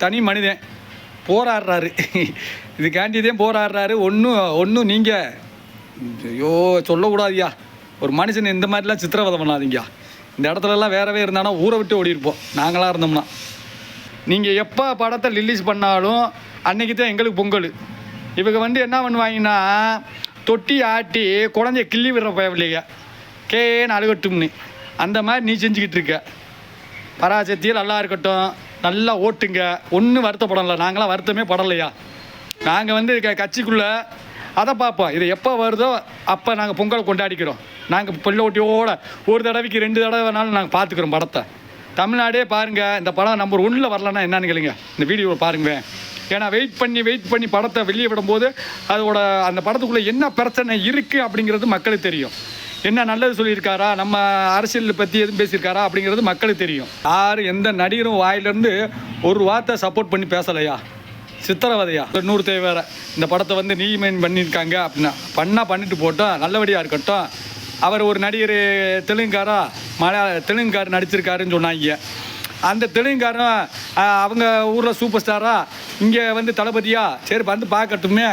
தனி மனிதன் போராடுறாரு. இதுக்காண்டிதான் போராடுறாரு. ஒன்றும் நீங்கள் ஐயோ சொல்லக்கூடாதுயா. ஒரு மனுஷன் இந்த மாதிரிலாம் சித்திரவதை பண்ணாதீங்கயா. இந்த இடத்துலலாம் வேறவே இருந்தானா ஊரை விட்டு ஓடிருப்போம் நாங்களாக இருந்தோம்னா. நீங்கள் எப்போ படத்தை ரிலீஸ் பண்ணாலும் அன்றைக்கி தான் எங்களுக்கு பொங்கல். இவங்க என்ன பண்ணுவாங்கன்னா தொட்டி ஆட்டி குழந்தைய கிள்ளி விடுற பயவில்லைங்க கேன்னு அழுகட்டும்னு. அந்த மாதிரி நீ செஞ்சுக்கிட்டு இருக்க. பராசக்தியில் நல்லா இருக்கட்டும், நல்லா ஓட்டுங்க, ஒன்றும் வருத்தப்படலை. நாங்களாம் வருத்தமே படலையா. நாங்கள் கட்சிக்குள்ளே அதை பார்ப்போம். இது எப்போ வருதோ அப்போ நாங்கள் பொங்கலை கொண்டாடிக்கிறோம். நாங்கள் பிள்ளை ஒரு தடவைக்கு 2 தடவை வேணாலும் நாங்கள் பார்த்துக்குறோம் படத்தை. தமிழ்நாடே பாருங்கள், இந்த படம் நம்பர் 1 வரலன்னா என்னன்னு கேளுங்க, இந்த வீடியோவை பாருங்கள். ஏன்னா வெயிட் பண்ணி படத்தை வெளியே விடும்போது அந்த படத்துக்குள்ளே என்ன பிரச்சனை இருக்குது அப்படிங்கிறது மக்களுக்கு தெரியும். என்ன நல்லது சொல்லியிருக்காரா, நம்ம அரசியல் பற்றி எதுவும் பேசியிருக்காரா அப்படிங்கிறது மக்களுக்கு தெரியும். யார் எந்த நடிகரும் வாயிலேருந்து ஒரு வார்த்தை சப்போர்ட் பண்ணி பேசலையா. சித்திரவதையா. 100 தேவை வேறு இந்த படத்தை நீமெயின் பண்ணியிருக்காங்க அப்படின்னா பண்ணிட்டு போட்டோம், நல்லபடியாக இருக்கட்டும். அவர் ஒரு நடிகர் தெலுங்குக்காரர் நடிச்சிருக்காருன்னு சொன்னாங்க. அந்த தெலுங்குக்காரன் அவங்க ஊரில் சூப்பர் ஸ்டாரா, இங்கே தளபதியா, சரி பார்க்கட்டுமே.